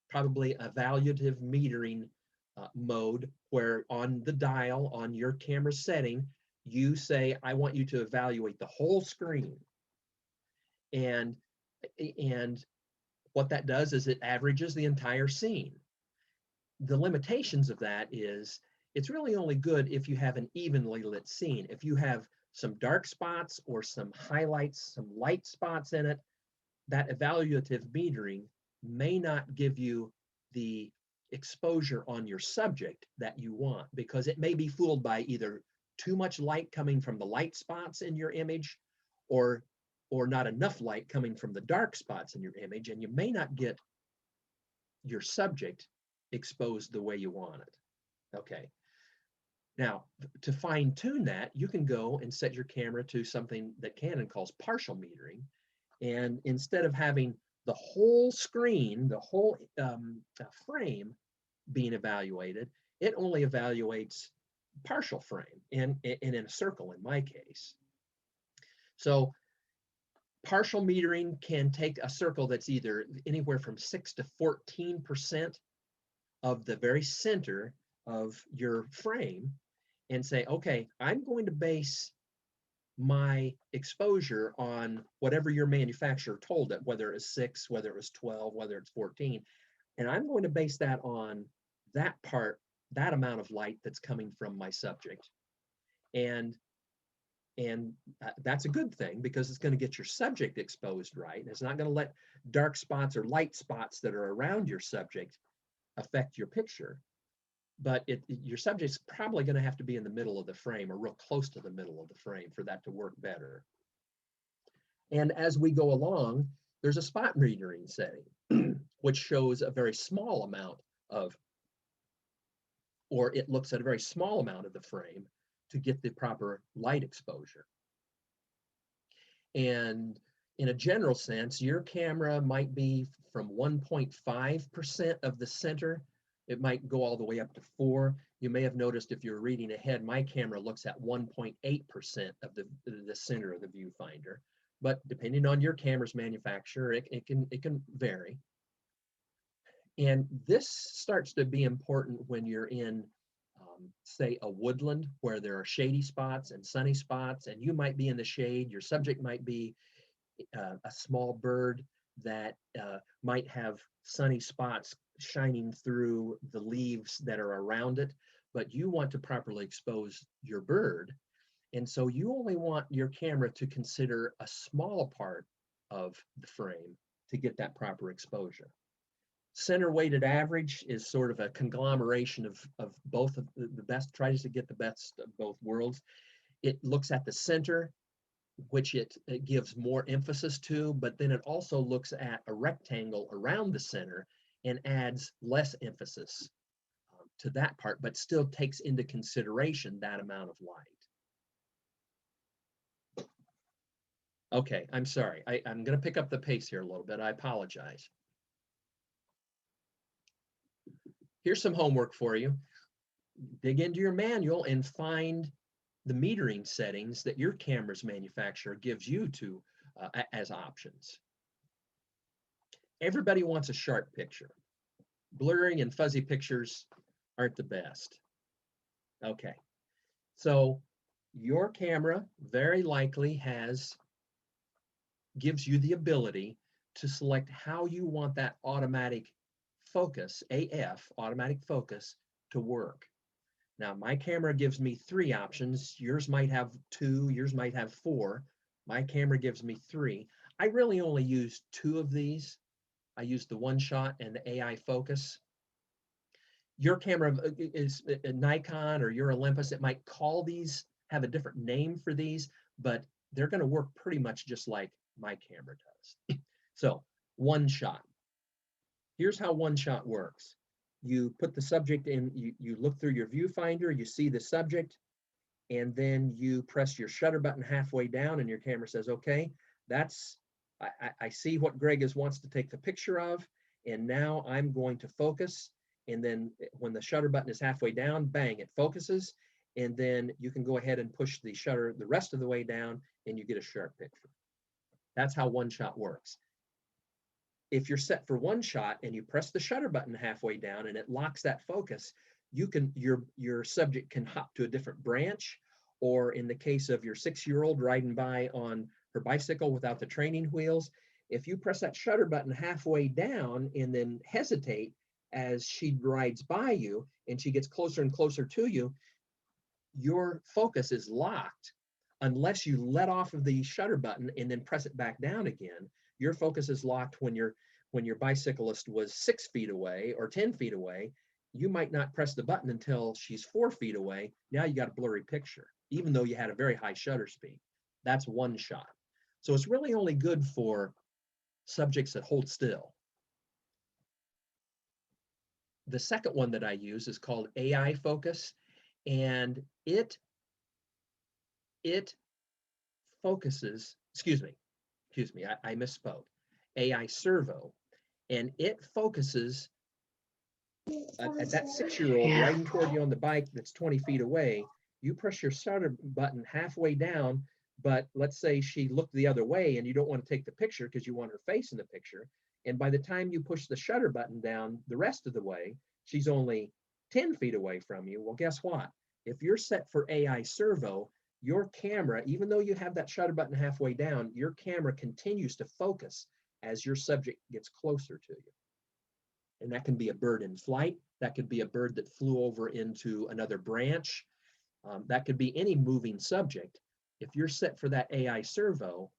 probably evaluative metering mode, where on the dial on your camera setting, you say, I want you to evaluate the whole screen. And what that does is it averages the entire scene. The limitations of that is it's really only good if you have an evenly lit scene. If you have some dark spots or some highlights, some light spots in it, that evaluative metering may not give you the exposure on your subject that you want, because it may be fooled by either too much light coming from the light spots in your image, or not enough light coming from the dark spots in your image, and you may not get your subject exposed the way you want it. Okay. Now, to fine tune that, you can go and set your camera to something that Canon calls partial metering. And instead of having the whole screen, the whole frame being evaluated, it only evaluates partial frame, and in a circle in my case. So partial metering can take a circle that's either anywhere from 6 to 14% of the very center of your frame, and say, okay, I'm going to base my exposure on whatever your manufacturer told it, whether it was 6, whether it was 12, whether it's 14, and I'm going to base that on that part, that amount of light that's coming from my subject. And that's a good thing, because it's going to get your subject exposed right, and it's not going to let dark spots or light spots that are around your subject affect your picture. But your subject's probably going to have to be in the middle of the frame, or real close to the middle of the frame, for that to work better. And as we go along, there's a spot metering setting, which shows a very small amount of, or it looks at a very small amount of the frame to get the proper light exposure. And in a general sense, your camera might be from 1.5% of the center. It might go all the way up to 4. You may have noticed, if you're reading ahead, my camera looks at 1.8% of the center of the viewfinder. But depending on your camera's manufacturer, it can vary. And this starts to be important when you're in say a woodland where there are shady spots and sunny spots, and you might be in the shade, your subject might be a small bird that might have sunny spots shining through the leaves that are around it, but you want to properly expose your bird. And so you only want your camera to consider a small part of the frame to get that proper exposure. Center weighted average is sort of a conglomeration of both of the best, tries to get the best of both worlds. It looks at the center, which it gives more emphasis to, but then it also looks at a rectangle around the center and adds less emphasis to that part, but still takes into consideration that amount of light. Okay, I'm sorry. I'm going to pick up the pace here a little bit. I apologize. Here's some homework for you. Dig into your manual and find the metering settings that your camera's manufacturer gives you to as options. Everybody wants a sharp picture. Blurry and fuzzy pictures aren't the best. Okay, so your camera very likely gives you the ability to select how you want that automatic focus, AF, automatic focus, to work. Now, my camera gives me 3 options. Yours might have 2, yours might have 4. My camera gives me 3. I really only use 2 of these. I use the one shot and the AI focus. Your camera is a Nikon or your Olympus. It might have a different name for these, but they're going to work pretty much just like my camera does. So, one shot. Here's how one shot works. You put the subject in, you look through your viewfinder, you see the subject, and then you press your shutter button halfway down and your camera says, okay, I see what Greg wants to take the picture of, and now I'm going to focus. And then when the shutter button is halfway down, bang, it focuses. And then you can go ahead and push the shutter the rest of the way down and you get a sharp picture. That's how one shot works. If you're set for one shot and you press the shutter button halfway down and it locks that focus, your subject can hop to a different branch, or in the case of your 6-year-old riding by on her bicycle without the training wheels, if you press that shutter button halfway down and then hesitate as she rides by you and she gets closer and closer to you, your focus is locked unless you let off of the shutter button and then press it back down again. Your focus is locked when your bicyclist was 6 feet away or 10 feet away. You might not press the button until she's 4 feet away. Now you got a blurry picture, even though you had a very high shutter speed. That's one shot. So it's really only good for subjects that hold still. The second one that I use is called AI focus, and it focuses, excuse me, I misspoke. AI servo, and it focuses at that 6-year-old riding toward you on the bike that's 20 feet away. You press your shutter button halfway down, but let's say she looked the other way and you don't want to take the picture because you want her face in the picture. And by the time you push the shutter button down the rest of the way, she's only 10 feet away from you. Well, guess what? If you're set for AI servo, your camera, even though you have that shutter button halfway down, your camera continues to focus as your subject gets closer to you. And that can be a bird in flight. That could be a bird that flew over into another branch. That could be any moving subject. If you're set for that AI servo,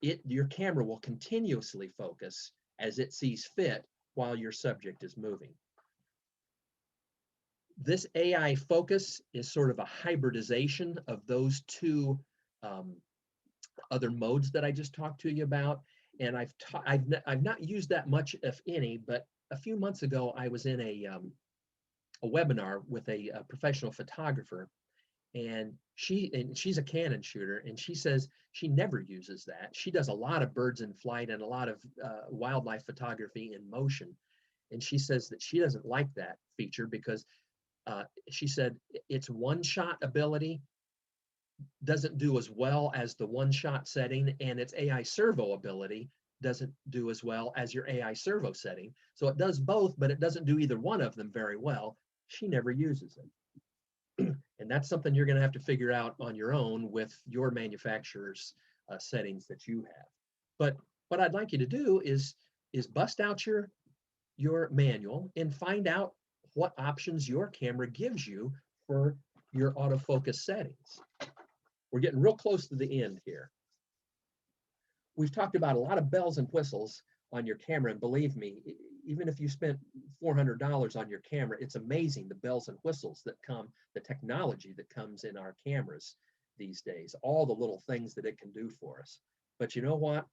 your camera will continuously focus as it sees fit while your subject is moving. This AI focus is sort of a hybridization of those 2 other modes that I just talked to you about. And I've not used that much, if any, but a few months ago, I was in a webinar with a professional photographer, and she's a Canon shooter, and she says she never uses that. She does a lot of birds in flight and a lot of wildlife photography in motion. And she says that she doesn't like that feature because she said its one-shot ability doesn't do as well as the one-shot setting, and its AI servo ability doesn't do as well as your AI servo setting. So it does both, but it doesn't do either one of them very well. She never uses it. And that's something you're going to have to figure out on your own with your manufacturer's settings that you have. But what I'd like you to do is bust out your manual and find out what options your camera gives you for your autofocus settings. We're getting real close to the end here. We've talked about a lot of bells and whistles on your camera, and believe me, even if you spent $400 on your camera, it's amazing the bells and whistles that come, the technology that comes in our cameras these days, all the little things that it can do for us. But you know what?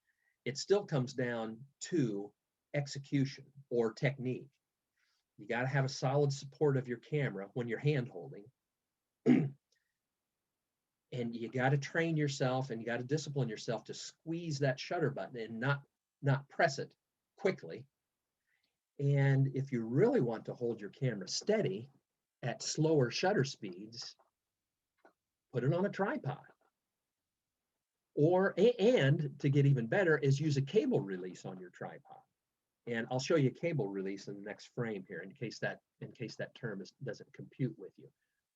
It still comes down to execution or technique. You got to have a solid support of your camera when you're hand holding. And you got to train yourself and you got to discipline yourself to squeeze that shutter button and not press it quickly. And if you really want to hold your camera steady at slower shutter speeds, put it on a tripod. And to get even better is use a cable release on your tripod. And I'll show you a cable release in the next frame here in case that term doesn't compute with you.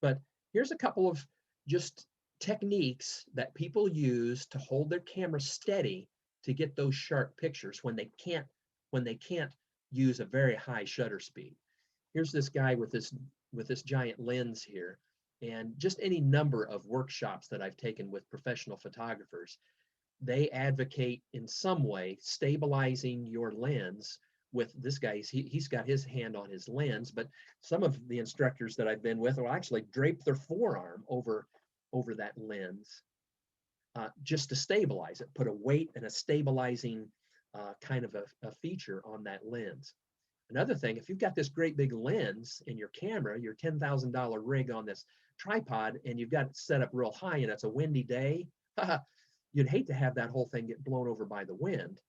But here's a couple of just techniques that people use to hold their camera steady to get those sharp pictures when they can't use a very high shutter speed. Here's this guy with this giant lens here, and just any number of workshops that I've taken with professional photographers, they advocate in some way stabilizing your lens. With this guy, he's got his hand on his lens, but some of the instructors that I've been with will actually drape their forearm over that lens just to stabilize it, put a weight and a stabilizing kind of a feature on that lens. Another thing, if you've got this great big lens in your camera, your $10,000 rig on this tripod, and you've got it set up real high and it's a windy day, you'd hate to have that whole thing get blown over by the wind.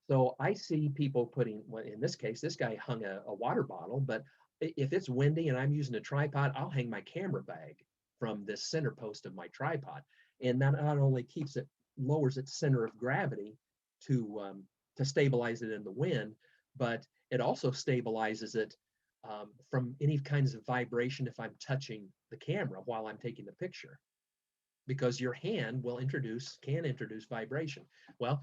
So I see people putting, well, in this case, this guy hung a water bottle, but if it's windy and I'm using a tripod, I'll hang my camera bag from this center post of my tripod. And that not only lowers its center of gravity to stabilize it in the wind, but it also stabilizes it from any kinds of vibration if I'm touching the camera while I'm taking the picture, because your hand can introduce vibration. Well,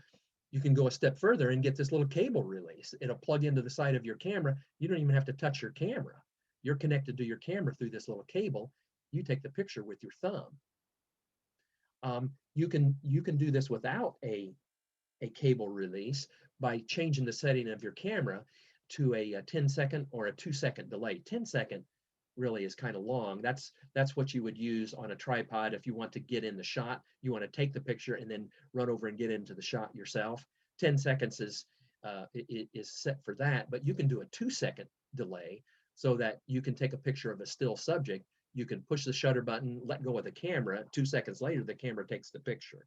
you can go a step further and get this little cable release. It'll plug into the side of your camera. You don't even have to touch your camera. You're connected to your camera through this little cable. You take the picture with your thumb. You can do this without a cable release by changing the setting of your camera to a 10-second or a 2-second delay. 10-second really is kind of long. That's what you would use on a tripod if you want to get in the shot. You want to take the picture and then run over and get into the shot yourself. 10 seconds is set for that, but you can do a 2-second delay so that you can take a picture of a still subject. You can push the shutter button, let go of the camera. 2 seconds later, the camera takes the picture.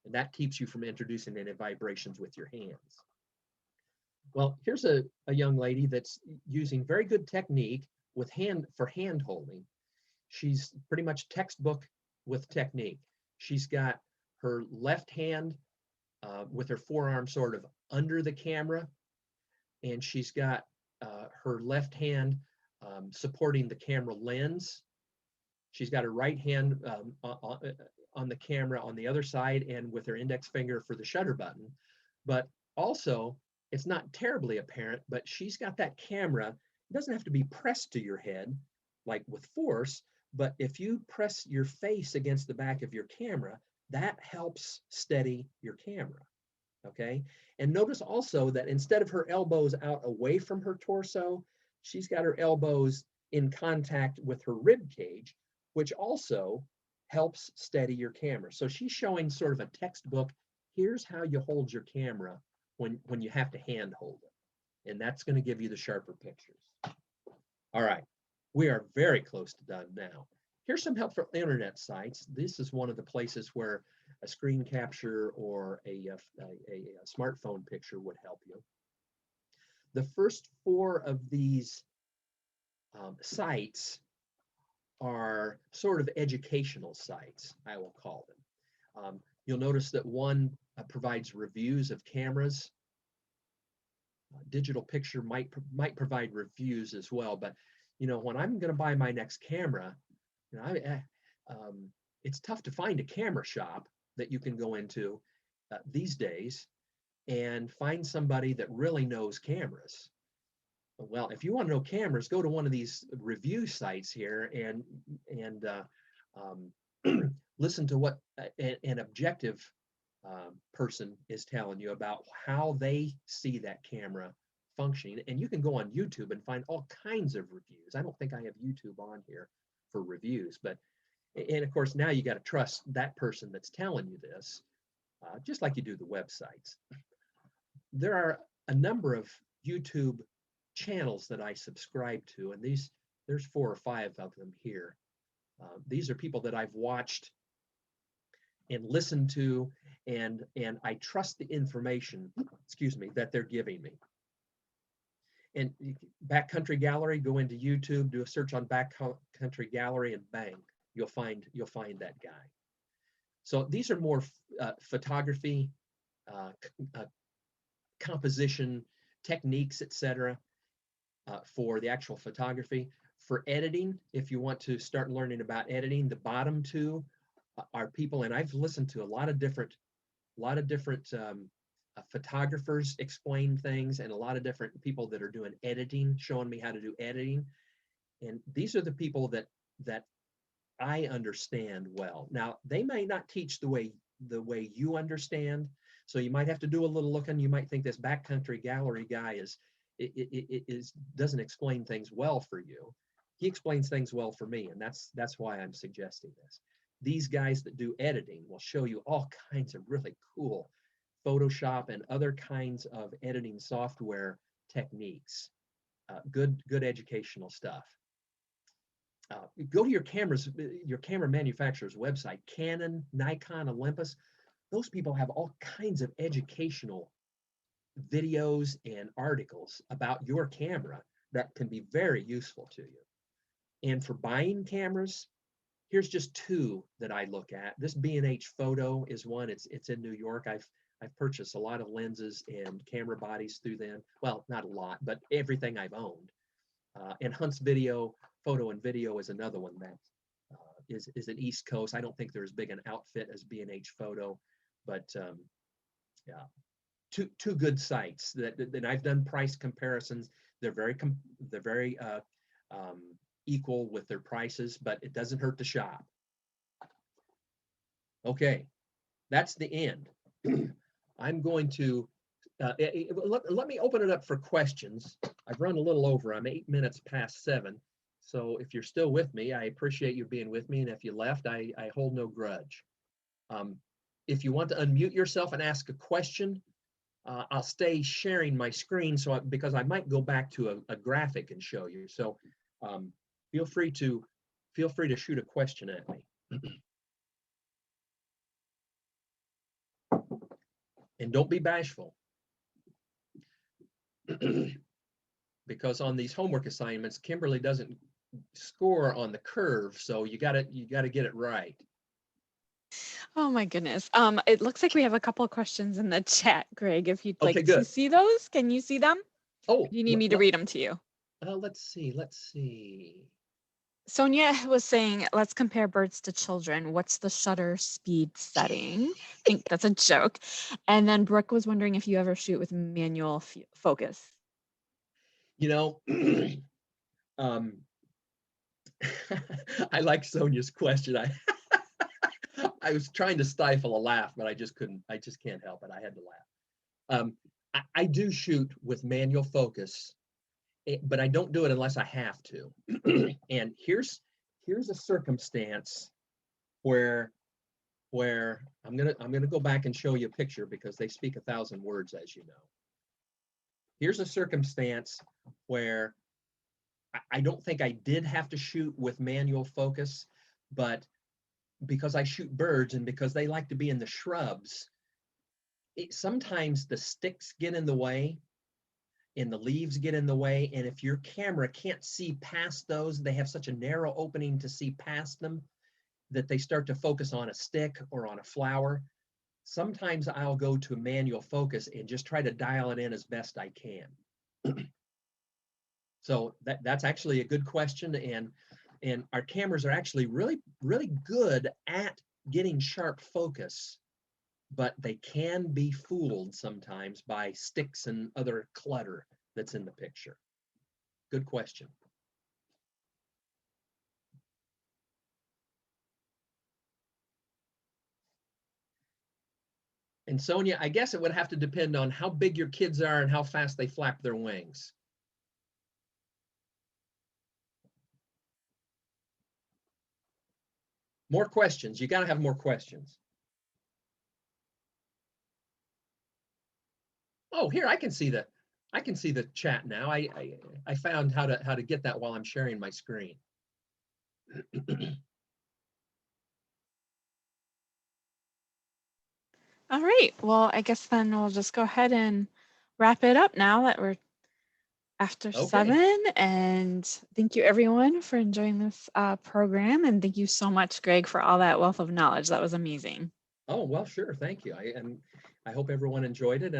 And that keeps you from introducing any vibrations with your hands. Well, here's a young lady that's using very good technique for hand holding. She's pretty much textbook with technique. She's got her left hand with her forearm sort of under the camera, and she's got her left hand supporting the camera lens. She's got her right hand on the camera on the other side and with her index finger for the shutter button. But also, it's not terribly apparent, but she's got that camera. It doesn't have to be pressed to your head like with force, but if you press your face against the back of your camera, that helps steady your camera, okay? And notice also that instead of her elbows out away from her torso, she's got her elbows in contact with her rib cage, which also helps steady your camera. So she's showing sort of a textbook, here's how you hold your camera when you have to hand hold it. And that's going to give you the sharper pictures. All right, we are very close to done now. Here's some helpful internet sites. This is one of the places where a screen capture or a smartphone picture would help you. The first 4 of these sites are sort of educational sites, I will call them. You'll notice that one provides reviews of cameras. Digital Picture might provide reviews as well, but you know, when I'm going to buy my next camera, You know, it's tough to find a camera shop that you can go into these days and find somebody that really knows cameras. Well, if you want to know cameras, go to one of these review sites here and listen to what an objective person is telling you about how they see that camera functioning. And you can go on YouTube and find all kinds of reviews. I don't think I have YouTube on here for reviews, but and of course now you got to trust that person that's telling you this, just like you do the websites. There are a number of YouTube channels that I subscribe to, and there's 4 or 5 of them here. These are people that I've watched and listened to, and I trust the information, excuse me, that they're giving me. And Backcountry Gallery, go into YouTube, do a search on Backcountry Gallery, and bang, you'll find that guy. So these are more photography, composition techniques, etc. For the actual photography. For editing, if you want to start learning about editing, the bottom 2 are people, and I've listened to a lot of different photographers explain things, and a lot of different people that are doing editing, showing me how to do editing. And these are the people that I understand well. Now, they may not teach the way you understand, so you might have to do a little looking. You might think this Backcountry Gallery guy doesn't explain things well for you. He explains things well for me, and that's why I'm suggesting this. These guys that do editing will show you all kinds of really cool Photoshop and other kinds of editing software techniques. Good educational stuff. Go to your camera manufacturer's website, Canon, Nikon, Olympus. Those people have all kinds of educational videos and articles about your camera that can be very useful to you. And for buying cameras, here's just 2 that I look at. This B&H Photo is one. It's in New York. I've purchased a lot of lenses and camera bodies through them. Well, not a lot, but everything I've owned. And Hunt's Photo and Video is another one that is an East Coast. I don't think they're as big an outfit as B&H Photo, but yeah, two good sites that I've done price comparisons. They're very equal with their prices, but it doesn't hurt to shop. Okay, that's the end. I'm going to let me open it up for questions. I've run a little over. I'm 8 minutes past 7. So if you're still with me, I appreciate you being with me. And if you left, I hold no grudge. If you want to unmute yourself and ask a question, I'll stay sharing my screen because I might go back to a graphic and show you. So feel free to shoot a question at me. And don't be bashful. Because on these homework assignments, Kimberly doesn't score on the curve, so you gotta get it right. Oh my goodness. It looks like we have a couple of questions in the chat, Greg. If you'd like Okay, to good. see those, can you see them? Oh, Do you need me to read them to you? Let's see. Sonia was saying, let's compare birds to children. What's the shutter speed setting? I think that's a joke. And then Brooke was wondering if you ever shoot with manual focus. You know, I like Sonia's question. I was trying to stifle a laugh, but I just couldn't. I just can't help it. I had to laugh. I do shoot with manual focus, but I don't do it unless I have to. And here's a circumstance where I'm gonna go back and show you a picture because they speak 1,000 words, as you know. Here's a circumstance where I don't think I did have to shoot with manual focus, but because I shoot birds and because they like to be in the shrubs, sometimes the sticks get in the way and the leaves get in the way. And if your camera can't see past those, they have such a narrow opening to see past them that they start to focus on a stick or on a flower. Sometimes I'll go to manual focus and just try to dial it in as best I can. So that's actually a good question. And And our cameras are actually really, really good at getting sharp focus, but they can be fooled sometimes by sticks and other clutter that's in the picture. Good question. And Sonia, I guess it would have to depend on how big your kids are and how fast they flap their wings. More questions. You got to have more questions. Oh, here I can see the chat now. I found how to get that while I'm sharing my screen. All right. Well, I guess then we'll just go ahead and wrap it up now that we're after 7. And thank you everyone for enjoying this program. And thank you so much, Greg, for all that wealth of knowledge. That was amazing. Oh, well, sure. Thank you. I hope everyone enjoyed it.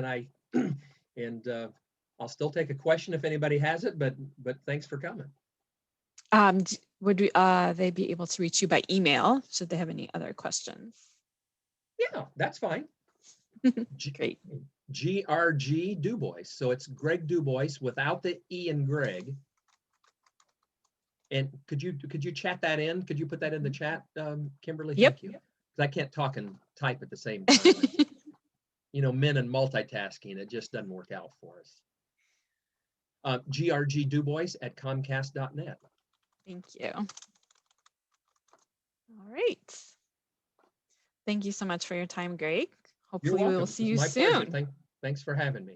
And I'll still take a question if anybody has it, but thanks for coming. Would they be able to reach you by email should they have any other questions? Yeah, that's fine. Great. GRG DuBois. So it's Greg DuBois without the E in Greg. And could you chat that in? Could you put that in the chat, Kimberly? Yep. Thank you. Because I can't talk and type at the same time. You know, men and multitasking, it just doesn't work out for us. GRG DuBois at Comcast.net. Thank you. All right. Thank you so much for your time, Greg. Hopefully we will see you soon. Pleasure. Thanks for having me.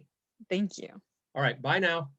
Thank you. All right. Bye now.